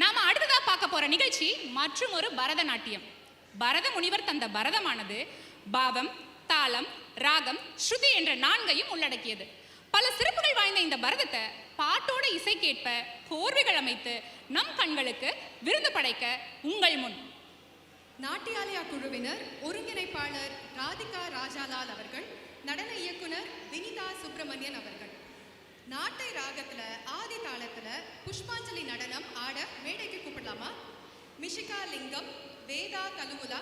நாம அடுத்ததா பார்க்க போற நிகழ்ச்சி மற்றும் ஒரு பரதநாட்டியம். பரத முனிவர் தந்த பரதமானது பாவம், தாளம், ராகம், ஸ்ருதி என்ற 4ஐயும் உள்ளடக்கியது. பல சிறப்புகள் வாய்ந்த இந்த பரதத்தை பாட்டோட இசை கேட்ப கோர்வைகள் அமைத்து நம் கண்களுக்கு விருந்து படைக்க உங்கள் முன் நாட்டியாலயா குழுவினர் ஒருங்கிணைப்பாளர் ராதிகா ராஜாலால் அவர்கள், நடன இயக்குனர் வினிதா சுப்பிரமணியன் அவர்கள். நாட்டை ராகத்துல ஆதி தாளத்துல புஷ்பாஞ்சலி நடனம் ஆட மேடைக்கு கூப்பிடலாமா? மிஷிகா லிங்கம், வேதா கலுகுலா,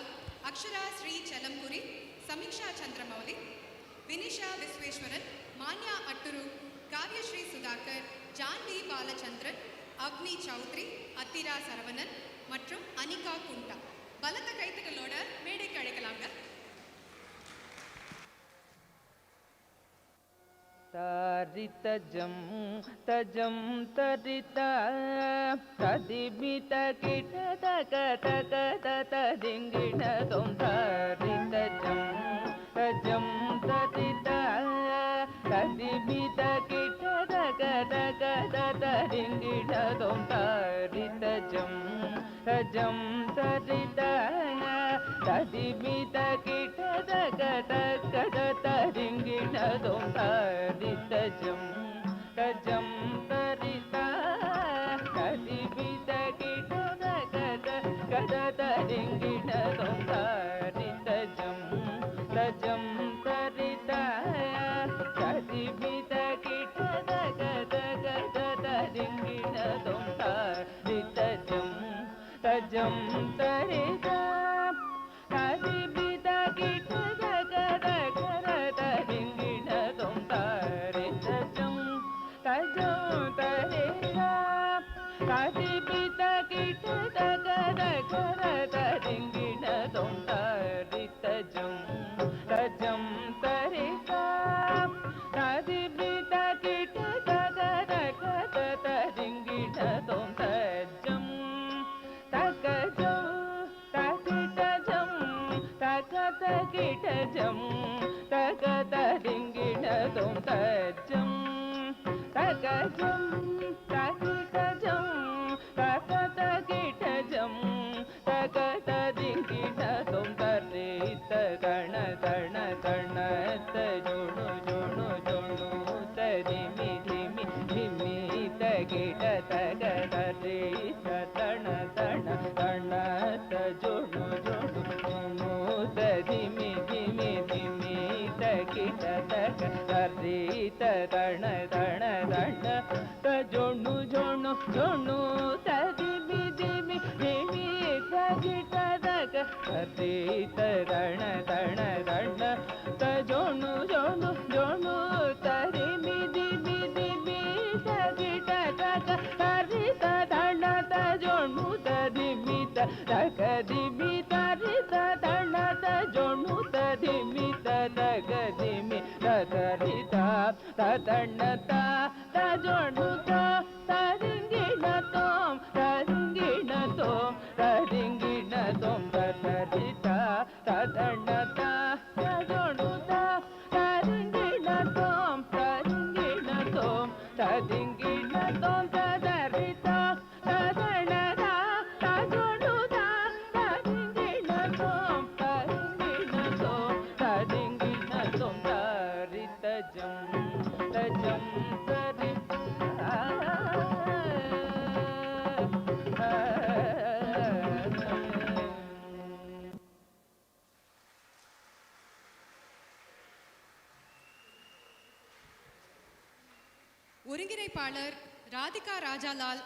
அக்ஷரா ஸ்ரீ செலம்புரி, சமீக்ஷா சந்திரமௌலி, வினிஷா விஸ்வேஸ்வரன், மான்யா அட்டுரு, காவ்யஸ்ரீ சுதாகர், ஜான்வி பாலச்சந்திரன், அக்னி சௌத்ரி, அத்திரா சரவணன் மற்றும் அனிகா குண்டா. பலத்த கைத்துகளோட மேடைக்கு அழைக்கலாங்க. தாரித ஜம் தஜம் தரித ததிபித கிட தக தக ததிங்கிட தொம் தாரித ஜம் தஜம் தரித ததிபித கிட தக தக ததிங்கிட தொம் தாரித ஜம் தஜம் தரித ததிபித கிட தக தக ததிங்கிட தொம் தாரித ஜம் தஜம் தரித ததிபித கிட தக தக ததிங்கிட தொம் தாரித ஜம் தஜம் தரித ததிபித கிட தக தக ததிங்கிட தொம் தாரித ஜம் தஜம் தரித ததிபித கிட தக தக ததிங்கிட தொம் தாரித ஜம் தஜம் தரித ததிபித கிட தக தக ததிங்கிட தொம் தாரித ஜம் தஜம் தரித ததிபித கிட தக தக ததிங்கிட தொம் தஜம் தகஜம் தகிடஜம் தகதகிடஜம் தகததிங்கிட தொம் தஜம் தகஜம் தகிடஜம் தகதகிடஜம் தகததிங்கிட தொம் தரித கண கண கண தஜுணு ஜுணு ஜுணு ததிமி திமி திமி தகிட தக தரித தண தண தண தஜுணு ஜுணு ஜுணு ததிமி திமி திமி தகிட தக தரித தண தண தண தஜுணு ஜுணு ஜுணு ததிமி திமி திமி தகிட தக தரித தண தண தண தஜுணு ஜுணு ஜுணு ததிமி திமி திமி தகிட தக தரித தண தஜுணு ததிமி தக திமி தரித தண தஜுணு ததிமி தக திமி தரித ததண தஜுணு ததிங்கிண தோம் ததிங்கிண தோம் ததிங்கிண தோம் தரித ததண தஜுணு ததிங்கிண தோம் ததிங்கிண தோம் ததிங்கிண தோம் தரித ததண தஜுணு ததிங்கிண தோம் ததிங்கிண தோம் ததிங்கிண தோம் தரித ஜம் தஜம் தரித ஒருங்கிணைப்பாளர் ராதிகா ராஜாலால்